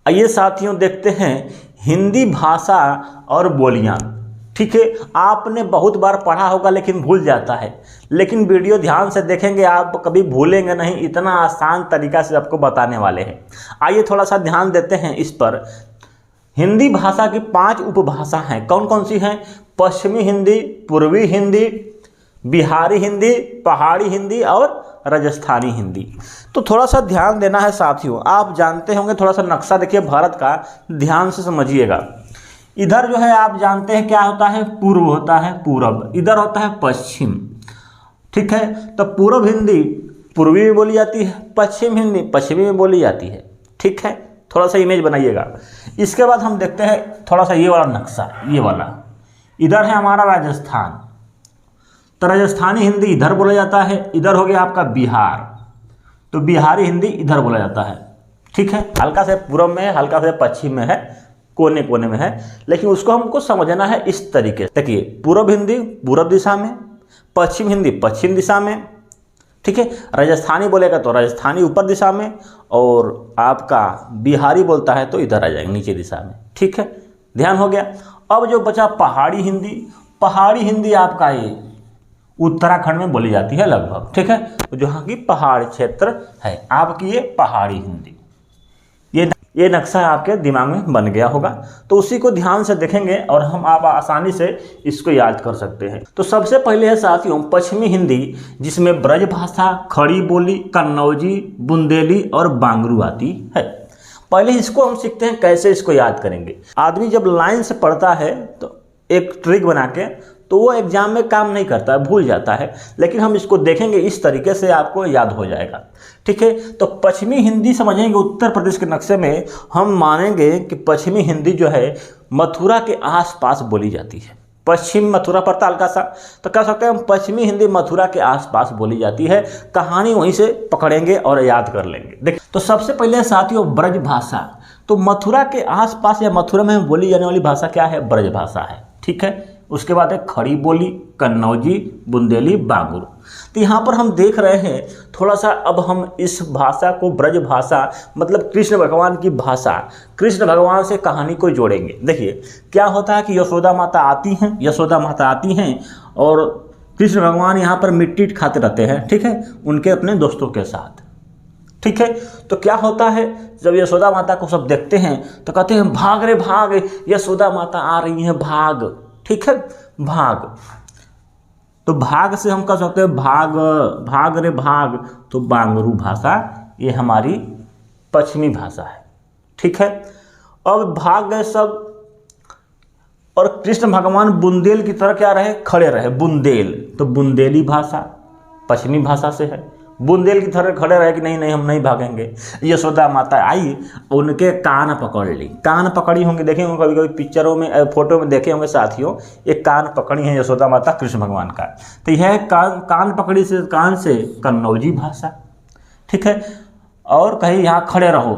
आइए साथियों देखते हैं हिंदी भाषा और बोलियां। ठीक है, आपने बहुत बार पढ़ा होगा लेकिन भूल जाता है, लेकिन वीडियो ध्यान से देखेंगे आप कभी भूलेंगे नहीं, इतना आसान तरीका से आपको बताने वाले हैं। आइए थोड़ा सा ध्यान देते हैं इस पर। हिंदी भाषा की 5 उपभाषा हैं। कौन कौन सी हैं? पश्चिमी हिंदी, पूर्वी हिंदी, बिहारी हिंदी, पहाड़ी हिंदी और राजस्थानी हिंदी। तो थोड़ा सा ध्यान देना है साथियों। आप जानते होंगे, थोड़ा सा नक्शा देखिए भारत का, ध्यान से समझिएगा। इधर जो है आप जानते हैं क्या होता है? पूर्व होता है, पूरब। इधर होता है पश्चिम। ठीक है, तो पूर्व हिंदी पूर्वी में बोली जाती है, पश्चिम हिंदी पश्चिमी में बोली जाती है। ठीक है, थोड़ा सा इमेज बनाइएगा। इसके बाद हम देखते हैं थोड़ा सा ये वाला नक्शा, ये वाला। इधर है हमारा राजस्थान, तो राजस्थानी हिंदी इधर बोला जाता है। इधर हो गया आपका बिहार, तो बिहारी हिंदी इधर बोला जाता है। ठीक है, हल्का से पूर्व में है, हल्का से पश्चिम में है, कोने कोने में है, लेकिन उसको हमको समझना है इस तरीके से। देखिए, पूर्व हिंदी पूर्व दिशा में, पश्चिम हिंदी पश्चिम दिशा में। ठीक है, राजस्थानी बोलेगा तो राजस्थानी ऊपर दिशा में, और आपका बिहारी बोलता है तो इधर आ जाएंगे नीचे दिशा में। ठीक है, ध्यान हो गया। अब जो बचा पहाड़ी हिंदी, पहाड़ी हिंदी आपका ये उत्तराखंड में बोली जाती है लगभग। ठीक है, तो जहाँ की पहाड़ क्षेत्र है आपकी ये पहाड़ी हिंदी। ये नक्शा आपके दिमाग में बन गया होगा, तो उसी को ध्यान से देखेंगे और हम आप आसानी से इसको याद कर सकते हैं। तो सबसे पहले है साथियों पश्चिमी हिंदी, जिसमें ब्रज भाषा, खड़ी बोली, कन्नौजी, बुंदेली और बांगरू आती है। पहले इसको हम सीखते हैं कैसे इसको याद करेंगे। आदमी जब लाइन से पढ़ता है तो एक ट्रिक बना के, तो वो एग्जाम में काम नहीं करता है, भूल जाता है, लेकिन हम इसको देखेंगे इस तरीके से आपको याद हो जाएगा। ठीक है, तो पश्चिमी हिंदी समझेंगे। उत्तर प्रदेश के नक्शे में हम मानेंगे कि पश्चिमी हिंदी जो है मथुरा के आसपास बोली जाती है। पश्चिम मथुरा पड़ता हल्का सा, तो कह सकते हैं हम पश्चिमी हिंदी मथुरा के आसपास बोली जाती है। कहानी वहीं से पकड़ेंगे और याद कर लेंगे। देखिए, तो सबसे पहले साथियों ब्रज भाषा, तो मथुरा के आसपास या मथुरा में बोली जाने वाली भाषा क्या है? ब्रज भाषा है। ठीक है, उसके बाद है खड़ी बोली, कन्नौजी, बुंदेली, बांगरू। तो यहाँ पर हम देख रहे हैं थोड़ा सा, अब हम इस भाषा को ब्रज भाषा मतलब कृष्ण भगवान की भाषा, कृष्ण भगवान से कहानी को जोड़ेंगे। देखिए क्या होता है कि यशोदा माता आती हैं और कृष्ण भगवान यहाँ पर मिट्टी खाते रहते हैं। ठीक है, उनके अपने दोस्तों के साथ। ठीक है, तो क्या होता है जब यशोदा माता को सब देखते हैं तो कहते हैं भाग रे भाग, यशोदा माता आ रही हैं, भाग। ठीक है, भाग। तो भाग से हम कह सकते हैं भाग रे भाग, तो बांगरू भाषा ये हमारी पश्चिमी भाषा है। ठीक है, अब भाग गए सब और कृष्ण भगवान बुंदेल की तरह क्या रहे? खड़े रहे। बुंदेल, तो बुंदेली भाषा पश्चिमी भाषा से है। बुंदेल की तरह खड़े रहे कि नहीं हम नहीं भागेंगे। यशोदा माता आई, उनके कान पकड़ ली, कान पकड़ी होंगी, देखे होंगे कभी कभी पिक्चरों में, फोटो में देखे होंगे साथियों, एक कान पकड़ी है यशोदा माता कृष्ण भगवान का। तो यह कान पकड़ी से, कान से कन्नौजी भाषा। ठीक है, और कहीं यहाँ खड़े रहो,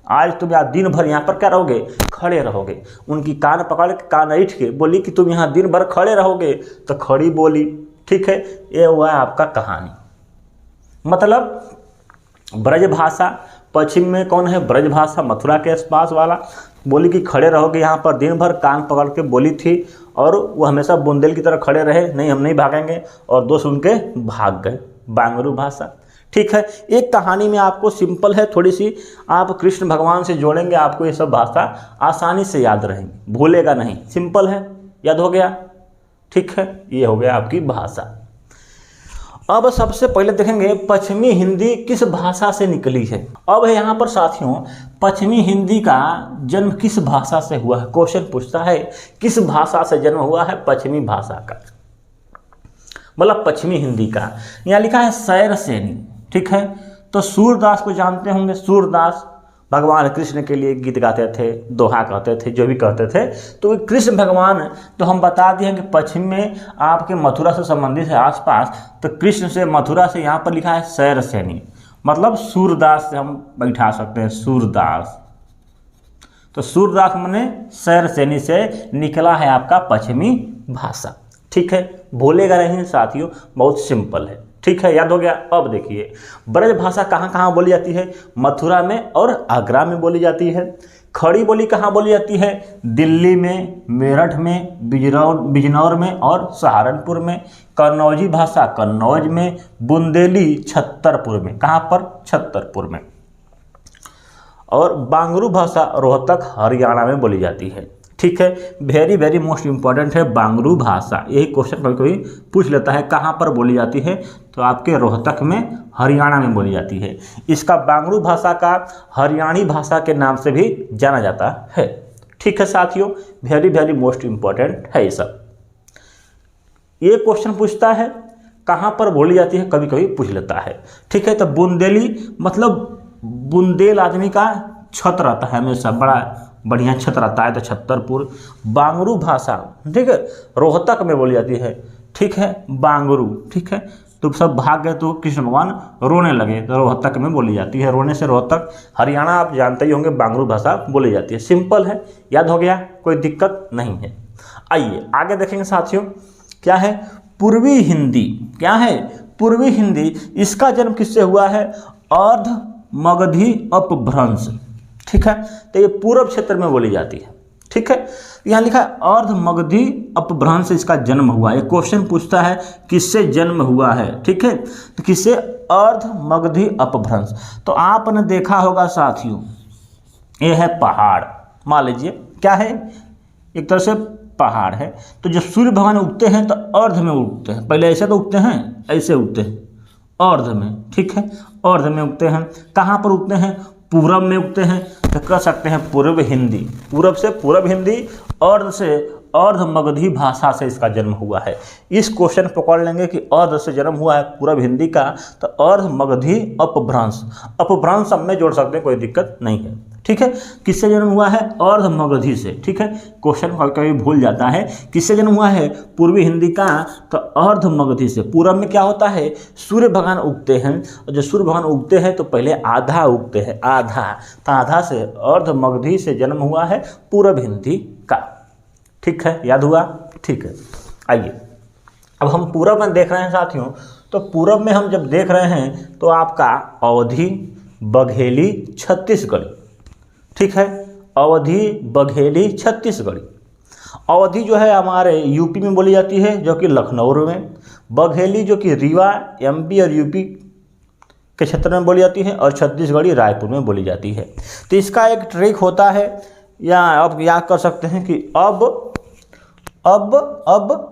आज तुम यहाँ दिन भर यहाँ पर क्या रहोगे? खड़े रहोगे। उनकी कान पकड़ के, कान ऐठ के बोली कि तुम यहाँ दिन भर खड़े रहोगे, तो खड़ी बोली। ठीक है, ये हुआ आपका कहानी। मतलब ब्रज भाषा पश्चिम में कौन है? ब्रज भाषा मथुरा के आसपास वाला बोली कि खड़े रहोगे यहाँ पर दिन भर, कान पकड़ के बोली थी, और वो हमेशा बुंदेल की तरह खड़े रहे, नहीं हम नहीं भागेंगे, और दोस्त उनके भाग गए। बांगरू भाषा। ठीक है, एक कहानी में आपको सिंपल है थोड़ी सी, आप कृष्ण भगवान से जोड़ेंगे, आपको ये सब भाषा आसानी से याद रहेंगी, भूलेगा नहीं। सिंपल है, याद हो गया। ठीक है, ये हो गया आपकी भाषा। अब सबसे पहले देखेंगे पश्चिमी हिंदी किस भाषा से निकली है। अब है यहाँ पर साथियों पश्चिमी हिंदी का जन्म किस भाषा से हुआ है? क्वेश्चन पूछता है किस भाषा से जन्म हुआ है पश्चिमी भाषा का, मतलब पश्चिमी हिंदी का। यहाँ लिखा है शैरसेनी। ठीक है, तो सूरदास को जानते होंगे। सूरदास भगवान कृष्ण के लिए गीत गाते थे, दोहा कहते थे, जो भी कहते थे। तो कृष्ण भगवान, तो हम बता दिए कि पश्चिम में आपके मथुरा से संबंधित है आसपास, तो कृष्ण से मथुरा से यहाँ पर लिखा है शैरसेनी, मतलब सूरदास से हम बैठा सकते हैं, सूरदास। तो सूरदास माने शैरसेनी से निकला है आपका पश्चिमी भाषा। ठीक है, भूलेगा नहीं साथियों, बहुत सिंपल है। ठीक है, याद हो गया। अब देखिए ब्रज भाषा कहाँ कहाँ बोली जाती है? मथुरा में और आगरा में बोली जाती है। खड़ी बोली कहाँ बोली जाती है? दिल्ली में, मेरठ में, बिजनौर में और सहारनपुर में। कन्नौजी भाषा कन्नौज में, बुंदेली छतरपुर में। कहाँ पर? छतरपुर में। और बांगरू भाषा रोहतक हरियाणा में बोली जाती है। ठीक है, वेरी वेरी मोस्ट इंपॉर्टेंट है बांगरू भाषा। यही क्वेश्चन कभी कभी पूछ लेता है, कहाँ पर बोली जाती है? तो आपके रोहतक में, हरियाणा में बोली जाती है। इसका बांगरू भाषा का हरियाणी भाषा के नाम से भी जाना जाता है। ठीक है साथियों, वेरी वेरी मोस्ट इंपॉर्टेंट है ये सब। ये क्वेश्चन पूछता है कहाँ पर बोली जाती है, कभी कभी पूछ लेता है। ठीक है, तो बुंदेली मतलब बुंदेल आदमी का छत रहता है, हमेशा बड़ा बढ़िया छत रहता है, तो छतरपुर। बांगरू भाषा, ठीक है, रोहतक में बोली जाती है। ठीक है, बांगरू। ठीक है, तो सब भाग गए तो कृष्ण भगवान रोने लगे, तो रोहतक में बोली जाती है। रोने से रोहतक। हरियाणा आप जानते ही होंगे बांगरू भाषा बोली जाती है। सिंपल है, याद हो गया, कोई दिक्कत नहीं है। आइए आगे देखेंगे साथियों, क्या है? पूर्वी हिंदी। क्या है? पूर्वी हिंदी। इसका जन्म किससे हुआ है? अर्ध मगधी अपभ्रंश। ठीक है, तो ये पूर्व क्षेत्र में बोली जाती है। ठीक है, यहाँ लिखा है अर्ध मगधी अपभ्रंश से इसका जन्म हुआ। ये क्वेश्चन पूछता है किससे जन्म हुआ है। ठीक है, तो किससे? अर्ध मगधी अपभ्रंश। तो आपने देखा होगा साथियों, ये है पहाड़, मान लीजिए क्या है, एक तरह से पहाड़ है। तो जब सूर्य भगवान उगते हैं तो अर्ध में उगते हैं, पहले ऐसे तो उगते हैं, ऐसे उगते हैं अर्ध में। ठीक है, अर्ध में उगते हैं। कहाँ पर उगते हैं? पूरब में उगते हैं, तो कह सकते हैं पूर्व हिंदी। पूरब से पूर्व हिंदी, अर्ध से अर्ध मगधी भाषा से इसका जन्म हुआ है। इस क्वेश्चन पकड़ लेंगे कि अर्ध से जन्म हुआ है पूर्व हिंदी का, तो अर्ध मगधी अपभ्रंश। अपभ्रंश सब में जोड़ सकते हैं, कोई दिक्कत नहीं है। ठीक है, किससे जन्म हुआ है? अर्ध मगधी से। ठीक है, क्वेश्चन कभी कभी भूल जाता है, किससे जन्म हुआ है? पूर्वी हिंदी का, तो अर्ध मगधी से। पूरब में क्या होता है? सूर्य भगवान उगते हैं, और जब सूर्य भगवान उगते हैं तो पहले आधा उगते हैं, आधा, तो आधा से अर्ध मगधी से जन्म हुआ है पूरब हिंदी का। ठीक है, याद हुआ? ठीक है, आइए अब हम पूरब में देख रहे हैं साथियों। तो पूरब में हम जब देख रहे हैं तो आपका अवधी, बघेली, छत्तीसगढ़ी। ठीक है, अवधी, बघेली, छत्तीसगढ़ी। अवधी जो है हमारे यूपी में बोली जाती है, जो कि लखनऊ में। बघेली जो कि रीवा, एमपी और यूपी के क्षेत्र में बोली जाती है, और छत्तीसगढ़ी रायपुर में बोली जाती है। तो इसका एक ट्रिक होता है, या आप याद कर सकते हैं कि अब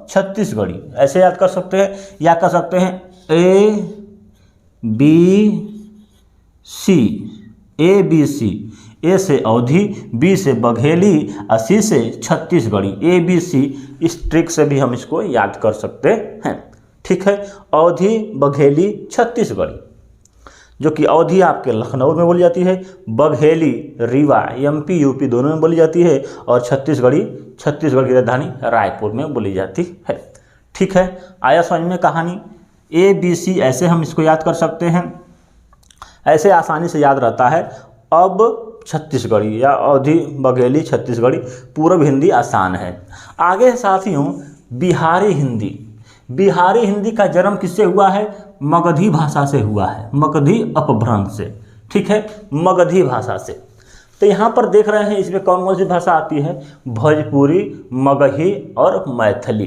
छत्तीसगढ़ी, ऐसे याद कर सकते हैं, या कर सकते हैं ए बी सी। ए से अवधी, बी से बघेली, और सी से छत्तीसगढ़ी, ABC। इस ट्रिक से भी हम इसको याद कर सकते हैं। ठीक है, अवधी, बघेली, छत्तीसगढ़ी, जो कि अवधी आपके लखनऊ में बोली जाती है, बघेली रीवा, MP, UP दोनों में बोली जाती है, और छत्तीसगढ़ी छत्तीसगढ़ की राजधानी रायपुर में बोली जाती है। ठीक है, आया समझ में कहानी? ABC ऐसे हम इसको याद कर सकते हैं, ऐसे आसानी से याद रहता है। अब छत्तीसगढ़ी या अवधी, बघेली, छत्तीसगढ़ी, पूर्व हिंदी आसान है। आगे साथियों बिहारी हिंदी। बिहारी हिंदी का जन्म किससे हुआ है? मगधी भाषा से हुआ है, मगधी अपभ्रंश से। ठीक है, मगधी भाषा से। तो यहाँ पर देख रहे हैं इसमें कौन कौन सी भाषा आती है? भोजपुरी, मगही और मैथिली।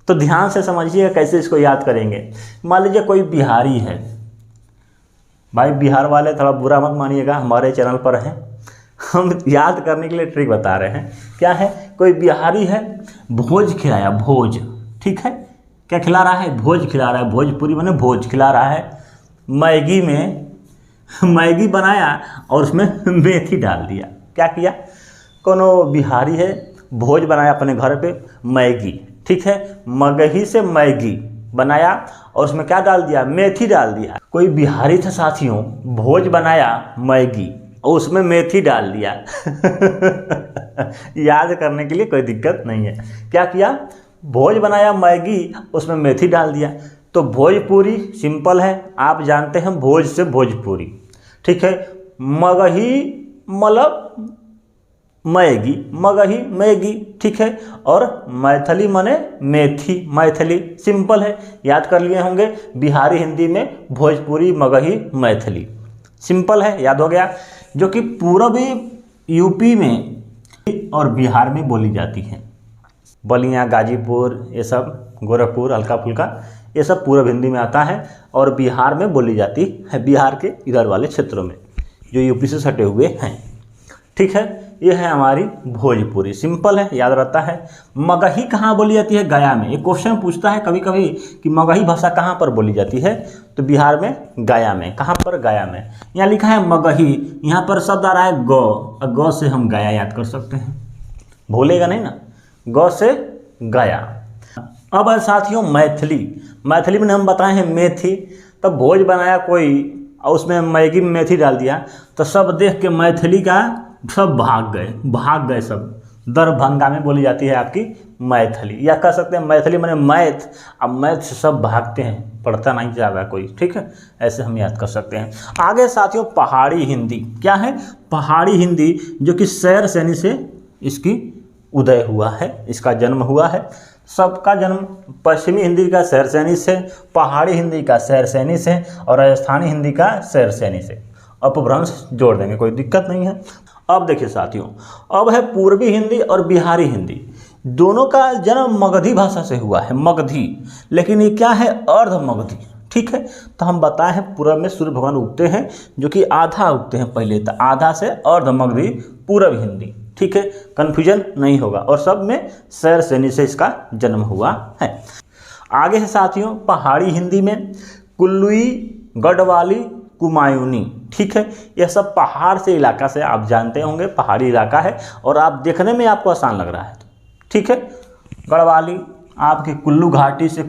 तो ध्यान से समझिएगा कैसे इसको याद करेंगे। मान लीजिए कोई बिहारी है, भाई बिहार वाले थोड़ा बुरा मत मानिएगा, हमारे चैनल पर हैं, हम याद करने के लिए ट्रिक बता रहे हैं। क्या है? कोई बिहारी है, भोज खिलाया, भोज। ठीक है, क्या खिला रहा है? भोज खिला रहा है। भोजपुरी माने भोज खिला रहा है। मैगी में मैगी बनाया और उसमें मेथी डाल दिया। क्या किया? कोनो बिहारी है, भोज बनाया अपने घर पे, मैगी। ठीक है, मगही से मैगी बनाया और उसमें क्या डाल दिया? मेथी डाल दिया। कोई बिहारी था साथियों, भोज बनाया मैगी और उसमें मेथी डाल दिया। याद करने के लिए कोई दिक्कत नहीं है। क्या किया? भोज बनाया मैगी, उसमें मेथी डाल दिया। तो भोजपुरी सिंपल है, आप जानते हैं, भोज से भोजपुरी। ठीक है, मगही मतलब मैगी, मगही मैगी, ठीक है। और मैथिली माने मेथी, मैथिली, सिंपल है, याद कर लिए होंगे। बिहारी हिंदी में भोजपुरी, मगही, मैथिली, सिंपल है, याद हो गया। जो कि पूर्वी यूपी में और बिहार में बोली जाती है। बलिया, गाजीपुर, ये सब, गोरखपुर, हल्का फुल्का, ये सब पूर्व हिंदी में आता है और बिहार में बोली जाती है, बिहार के इधर वाले क्षेत्रों में जो यूपी से सटे हुए हैं, ठीक है। ये है हमारी भोजपुरी, सिंपल है, याद रहता है। मगही कहाँ बोली जाती है? गया में। एक क्वेश्चन पूछता है कभी कभी कि मगही भाषा कहाँ पर बोली जाती है, तो बिहार में गया में। कहाँ पर? गया में। यहाँ लिखा है मगही, यहाँ पर शब्द आ रहा है गौ, और गौ से हम गया याद कर सकते हैं, भूलेगा नहीं ना, गौ से गया। अब साथियों मैथिली, मैथिली में हम बताए हैं मेथी, तब भोज बनाया कोई और उसमें मैगी में मेथी डाल दिया, तो सब देख के मैथिली का सब भाग गए सब। दरभंगा में बोली जाती है आपकी मैथिली, या कह सकते हैं मैथिली माने मैथ, अब मैथ से सब भागते हैं, पढ़ता नहीं जाएगा कोई, ठीक है, ऐसे हम याद कर सकते हैं। आगे साथियों पहाड़ी हिंदी, क्या है? पहाड़ी हिंदी, जो कि शैर सैनी से इसकी उदय हुआ है, इसका जन्म हुआ है। सबका जन्म पश्चिमी हिंदी का शैर सैनी से, पहाड़ी हिंदी का शैर सैनी से, और राजस्थानी हिंदी का शैर सैनी से। अपभ्रंश जोड़ देंगे, कोई दिक्कत नहीं है। अब देखिए साथियों, अब है पूर्वी हिंदी और बिहारी हिंदी, दोनों का जन्म मगधी भाषा से हुआ है, मगधी, लेकिन ये क्या है? अर्ध मगधी, ठीक है। तो हम बताए हैं पूर्व में सूर्य भगवान उगते हैं, जो कि आधा उगते हैं पहले, तो आधा से अर्ध मगधी पूर्व हिंदी, ठीक है, कन्फ्यूजन नहीं होगा। और सब में शैर सैनी से इसका जन्म हुआ है। आगे है साथियों पहाड़ी हिंदी में कुल्लुई, गढ़वाली, कुमायूनी, ठीक है। यह सब पहाड़ से इलाका से, आप जानते होंगे पहाड़ी इलाका है और आप देखने में आपको आसान लग रहा है, ठीक है। गढ़वाली आपके कुल्लू घाटी से,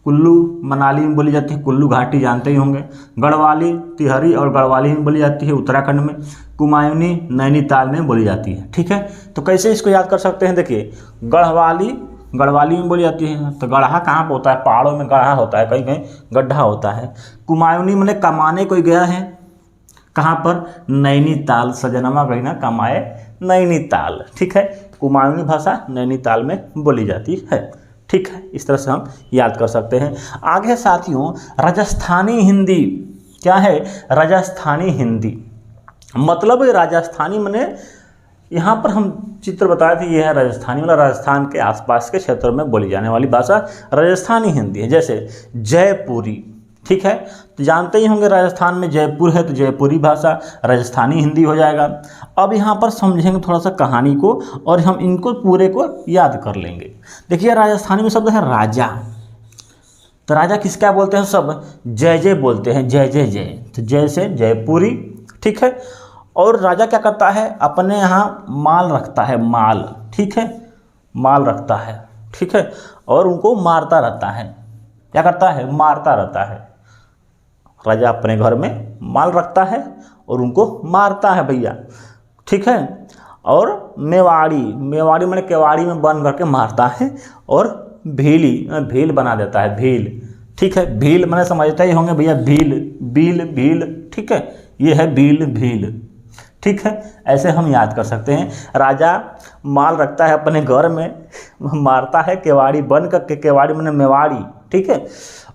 कुल्लू मनाली में बोली जाती है, कुल्लू घाटी जानते ही होंगे। गढ़वाली तिहरी और गढ़वाली में बोली जाती है उत्तराखंड में। कुमायूनी नैनीताल में बोली जाती है, ठीक है। तो कैसे इसको याद कर सकते हैं? देखिए, गढ़वाली में बोली जाती है, तो गढ़ा कहाँ पर होता है? पहाड़ों में गढ़ा होता है, कहीं कहीं गड्ढा होता है। कुमायूनी मैंने कमाने कोई गया है, कहाँ पर? नैनीताल, सजनमा गई ना कमाए नैनीताल, ठीक है। कुमायूनी भाषा नैनीताल में बोली जाती है, ठीक है। इस तरह से हम याद कर सकते हैं। आगे साथियों राजस्थानी हिंदी, क्या है? राजस्थानी हिंदी मतलब राजस्थानी माने, यहाँ पर हम चित्र बताए थे, ये है राजस्थानी, मतलब राजस्थान के आसपास के क्षेत्रों में बोली जाने वाली भाषा राजस्थानी हिंदी है। जैसे जयपुरी, ठीक है, तो जानते ही होंगे राजस्थान में जयपुर है, तो जयपुरी भाषा राजस्थानी हिंदी हो जाएगा। अब यहाँ पर समझेंगे थोड़ा सा कहानी को और हम इनको पूरे को याद कर लेंगे। देखिए राजस्थानी में शब्द है राजा, तो राजा किसका बोलते हैं? सब जय जय बोलते हैं, जय जय जय, तो जय से जयपुरी, ठीक है। और राजा क्या करता है? अपने यहाँ माल रखता है, माल, ठीक है, माल रखता है, ठीक है, और उनको मारता रहता है। क्या करता है? मारता रहता है। राजा अपने घर में माल रखता है और उनको मारता है भैया, ठीक है। और मेवाड़ी मैंने केवाड़ी में बंद करके मारता है, और भील बना देता है, भील, ठीक है। भील मैंने समझते ही होंगे भैया, भील, ठीक है, ये है भील, ठीक है। ऐसे हम याद कर सकते हैं। राजा माल रखता है अपने घर में, मारता है, केवाड़ी बंद करके, केवाड़ी मैंने मेवाड़ी, ठीक है,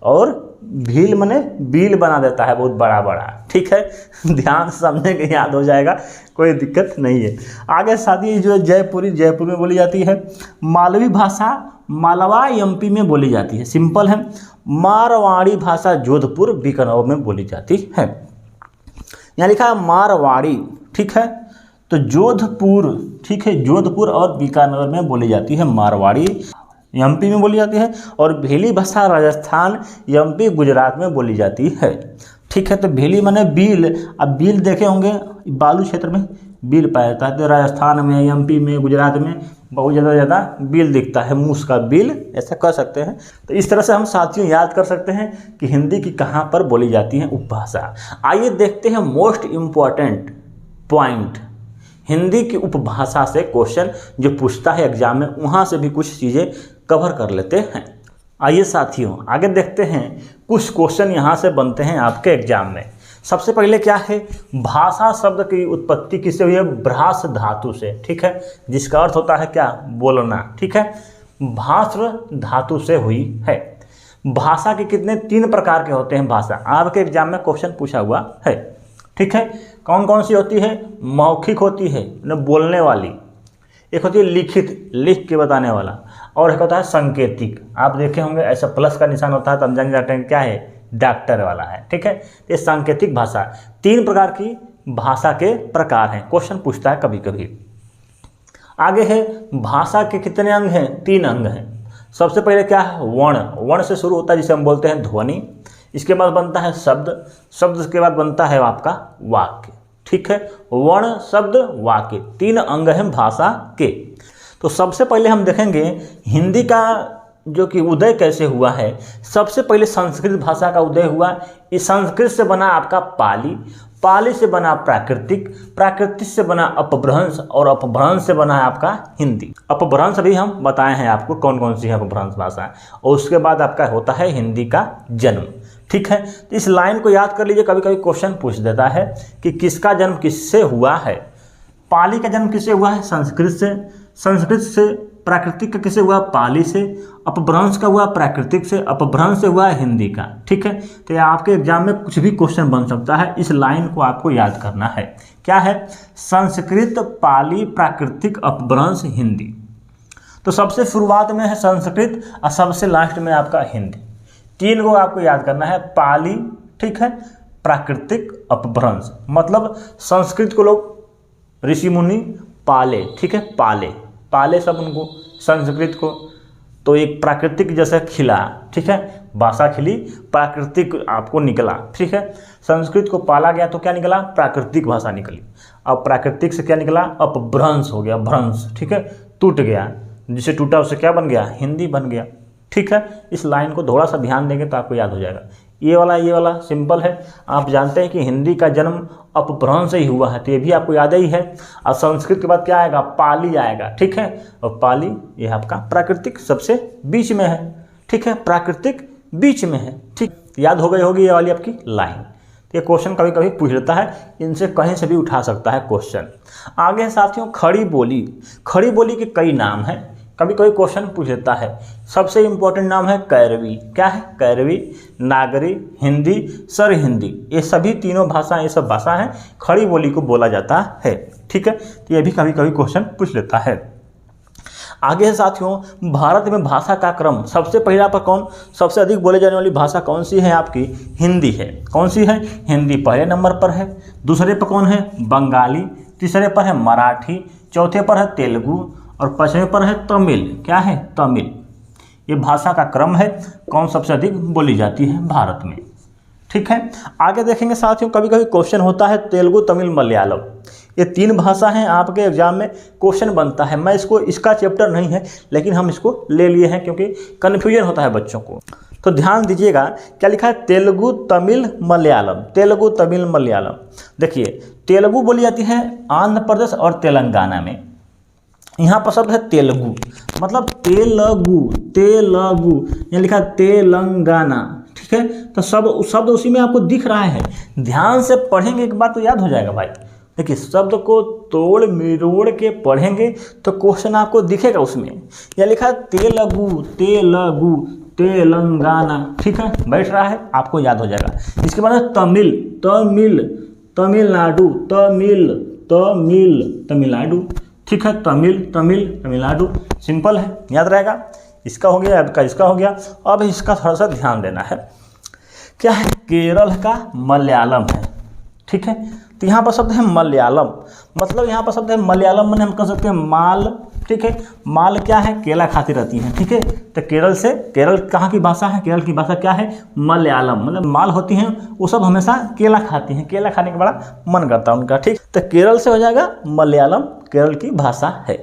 और भील मैंने बिल बना देता है बहुत बड़ा बड़ा, ठीक है। ध्यान से समझने के याद हो जाएगा, कोई दिक्कत नहीं है। आगे साथी जो जयपुर में बोली जाती है। मालवी भाषा मालवा एमपी में बोली जाती है, सिंपल है। मारवाड़ी भाषा जोधपुर बीकानेर में बोली जाती है। यहाँ लिखा है मारवाड़ी, ठीक है, तो जोधपुर, ठीक है, जोधपुर और बीकानेर में बोली जाती है मारवाड़ी, एमपी में बोली जाती है। और भेली भाषा राजस्थान, एमपी, गुजरात में बोली जाती है, ठीक है। तो भेली माने बील, अब बील देखे होंगे बालू क्षेत्र में बील पाया जाता है, तो राजस्थान में, एमपी में, गुजरात में बहुत ज़्यादा बील दिखता है, मूस का बील, ऐसा कर सकते हैं। तो इस तरह से हम साथियों याद कर सकते हैं कि हिंदी की कहाँ पर बोली जाती है उपभाषा। आइए देखते हैं मोस्ट इम्पॉर्टेंट पॉइंट, हिंदी की उपभाषा से क्वेश्चन जो पूछता है एग्जाम में, वहाँ से भी कुछ चीज़ें कवर कर लेते हैं। आइए साथियों आगे देखते हैं, कुछ क्वेश्चन यहाँ से बनते हैं आपके एग्जाम में। सबसे पहले क्या है, भाषा शब्द की उत्पत्ति किससे हुई है, भ्रास धातु से, ठीक है, जिसका अर्थ होता है क्या, बोलना, ठीक है, भाष धातु से हुई है। भाषा के कितने, 3 प्रकार के होते हैं भाषा, आपके एग्जाम में क्वेश्चन पूछा हुआ है, ठीक है। कौन कौन सी होती है, मौखिक होती है न बोलने वाली, एक होती है लिखित, लिख के बताने वाला, और एक होता है संकेतिक। आप देखे होंगे ऐसा प्लस का निशान होता है तो हम जान जाते हैं क्या है, डॉक्टर वाला है, ठीक है। ये सांकेतिक भाषा, 3 प्रकार की भाषा के प्रकार हैं, क्वेश्चन पूछता है कभी कभी। आगे है, भाषा के कितने अंग हैं, 3 अंग हैं। सबसे पहले क्या है, वर्ण, वर्ण से शुरू होता है जिसे हम बोलते हैं ध्वनि, इसके बाद बनता है शब्द, शब्द के बाद बनता है आपका वाक्य, ठीक है। वर्ण, शब्द, वाक्य, 3 अंग हैं भाषा के। तो सबसे पहले हम देखेंगे हिंदी का जो कि उदय कैसे हुआ है। सबसे पहले संस्कृत भाषा का उदय हुआ, इस संस्कृत से बना आपका पाली, पाली से बना प्राकृतिक, प्राकृतिक से बना अपभ्रंश, और अपभ्रंश से बना है आपका हिंदी। अपभ्रंश अभी हम बताए हैं आपको कौन कौन सी है अपभ्रंश भाषा, और उसके बाद आपका होता है हिंदी का जन्म, ठीक है। तो इस लाइन को याद कर लीजिए, कभी कभी क्वेश्चन पूछ देता है कि किसका जन्म किससे हुआ है। पाली का जन्म किससे हुआ है, संस्कृत से, संस्कृत से प्राकृतिक का किससे हुआ, पाली से, अपभ्रंश का हुआ प्राकृतिक से, अपभ्रंश से हुआ हिंदी का, ठीक है। तो आपके एग्जाम में कुछ भी क्वेश्चन बन सकता है, इस लाइन को आपको याद करना है। क्या है, संस्कृत, पाली, प्राकृतिक, अपभ्रंश, हिंदी। तो सबसे शुरुआत में है संस्कृत और सबसे लास्ट में आपका हिंदी। 3 को आपको याद करना है, पाली, ठीक है, प्राकृतिक, अपभ्रंश। मतलब संस्कृत को लोग ऋषि मुनि पाले, ठीक है, पाले, पाले सब उनको संस्कृत को। तो एक प्राकृतिक जैसे खिला, ठीक है, भाषा खिली, प्राकृतिक आपको निकला, ठीक है। संस्कृत को पाला गया तो क्या निकला, प्राकृतिक भाषा निकली। अब प्राकृतिक से क्या निकला, अपभ्रंश हो गया, भ्रंश, ठीक है, टूट गया, जिसे टूटा उससे क्या बन गया, हिंदी बन गया, ठीक है। इस लाइन को थोड़ा सा ध्यान देंगे तो आपको याद हो जाएगा। ये वाला सिंपल है। आप जानते हैं कि हिंदी का जन्म अपभ्रंश से ही हुआ है, तो ये भी आपको याद ही है। और संस्कृत के बाद क्या आएगा, पाली आएगा, ठीक है। और पाली ये आपका प्राकृतिक सबसे बीच में है, ठीक है, प्राकृतिक बीच में है, ठीक, याद हो गई होगी ये वाली आपकी लाइन। ये क्वेश्चन कभी कभी पूछ लेता है, इनसे कहीं से भी उठा सकता है क्वेश्चन। आगे साथियों, खड़ी बोली, खड़ी बोली के कई नाम हैं, कभी कभी क्वेश्चन पूछ लेता है। सबसे इम्पोर्टेंट नाम है कैरवी, क्या है, कैरवी, नागरी, हिंदी, सर हिंदी, ये सभी तीनों भाषा, ये सब भाषा हैं, खड़ी बोली को बोला जाता है, ठीक है। तो ये भी कभी कभी क्वेश्चन पूछ लेता है। आगे साथियों, भारत में भाषा का क्रम, सबसे पहला पर कौन, सबसे अधिक बोले जाने वाली भाषा कौन सी है आपकी, हिंदी है। कौन सी है, हिंदी पहले नंबर पर है। दूसरे पर कौन है, बंगाली। तीसरे पर है मराठी। चौथे पर है तेलुगु, और 5वें पर है तमिल। क्या है, तमिल। ये भाषा का क्रम है, कौन सबसे अधिक बोली जाती है भारत में, ठीक है। आगे देखेंगे साथियों, कभी कभी क्वेश्चन होता है तेलुगु, तमिल, मलयालम, ये 3 भाषा हैं, आपके एग्जाम में क्वेश्चन बनता है। मैं इसका चैप्टर नहीं है, लेकिन हम इसको ले लिए हैं क्योंकि कन्फ्यूजन होता है बच्चों को। तो ध्यान दीजिएगा, क्या लिखा है, तेलुगु, तमिल, मलयालम, तेलुगु, तमिल, मलयालम। देखिए, तेलुगु बोली जाती है आंध्र प्रदेश और तेलंगाना में। यहाँ पर शब्द है तेलुगु, मतलब तेलुगु, तेलुगु, यहाँ लिखा है तेलंगाना, ठीक है। तो शब्द उसी में आपको दिख रहा है, ध्यान से पढ़ेंगे एक बार तो याद हो जाएगा भाई। देखिए, शब्द को तोड़ मिरोड़ के पढ़ेंगे तो क्वेश्चन आपको दिखेगा उसमें। यहाँ लिखा है तेलुगु, तेलुगु, तेलंगाना, ठीक है, बैठ रहा है, आपको याद हो जाएगा। इसके बाद है तमिल, तमिल, तमिलनाडु, तमिल, तमिल, तमिलनाडु, ठीक है, तमिल, तमिल, तमिलनाडु, सिंपल है, याद रहेगा। इसका हो गया, आपका इसका हो गया। अब इसका थोड़ा सा ध्यान देना है। क्या है, केरल का मलयालम है, ठीक है। तो यहाँ पर शब्द है मलयालम, मतलब यहाँ पर शब्द है मलयालम, मैंने हम कह सकते हैं माल, ठीक है। माल क्या है, केला खाती रहती है, ठीक है। तो केरल से, केरल कहाँ की भाषा है, केरल की भाषा क्या है, मलयालम, मतलब माल होती हैं वो सब हमेशा केला खाती हैं, केला खाने का बड़ा मन करता है उनका, ठीक। तो केरल से हो जाएगा मलयालम, केरल की भाषा है,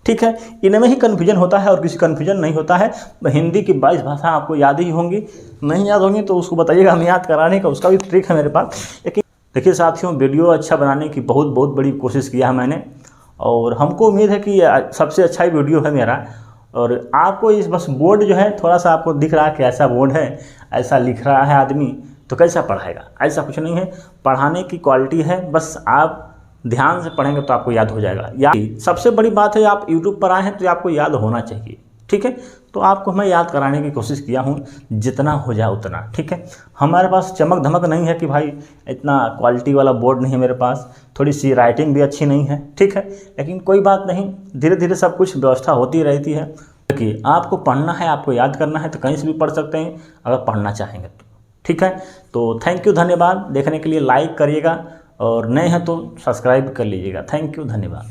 ठीक है। इनमें ही कन्फ्यूजन होता है और किसी कन्फ्यूजन नहीं होता है। हिंदी की 22 भाषा आपको याद ही होंगी, नहीं याद होंगी तो उसको बताइएगा, हम याद कराने का उसका भी ट्रिक है मेरे पास। लेकिन देखिए साथियों, वीडियो अच्छा बनाने की बहुत बड़ी कोशिश किया है मैंने, और हमको उम्मीद है कि सबसे अच्छा ही वीडियो है मेरा। और आपको इस बस बोर्ड जो है थोड़ा सा आपको दिख रहा है कि ऐसा बोर्ड है, ऐसा लिख रहा है आदमी, तो कैसा पढ़ाएगा? ऐसा कुछ नहीं है, पढ़ाने की क्वालिटी है, बस आप ध्यान से पढ़ेंगे तो आपको याद हो जाएगा। या सबसे बड़ी बात है, आप यूट्यूब पर आए हैं तो आपको याद होना चाहिए, ठीक है। तो आपको मैं याद कराने की कोशिश किया हूँ, जितना हो जाए उतना, ठीक है। हमारे पास चमक धमक नहीं है कि भाई इतना क्वालिटी वाला बोर्ड नहीं है मेरे पास, थोड़ी सी राइटिंग भी अच्छी नहीं है, ठीक है, लेकिन कोई बात नहीं, धीरे धीरे सब कुछ व्यवस्था होती रहती है। देखिए, आपको पढ़ना है, आपको याद करना है तो कहीं से भी पढ़ सकते हैं अगर पढ़ना चाहेंगे तो, ठीक है। तो थैंक यू, धन्यवाद। देखने के लिए लाइक करिएगा और नए हैं तो सब्सक्राइब कर लीजिएगा। थैंक यू, धन्यवाद।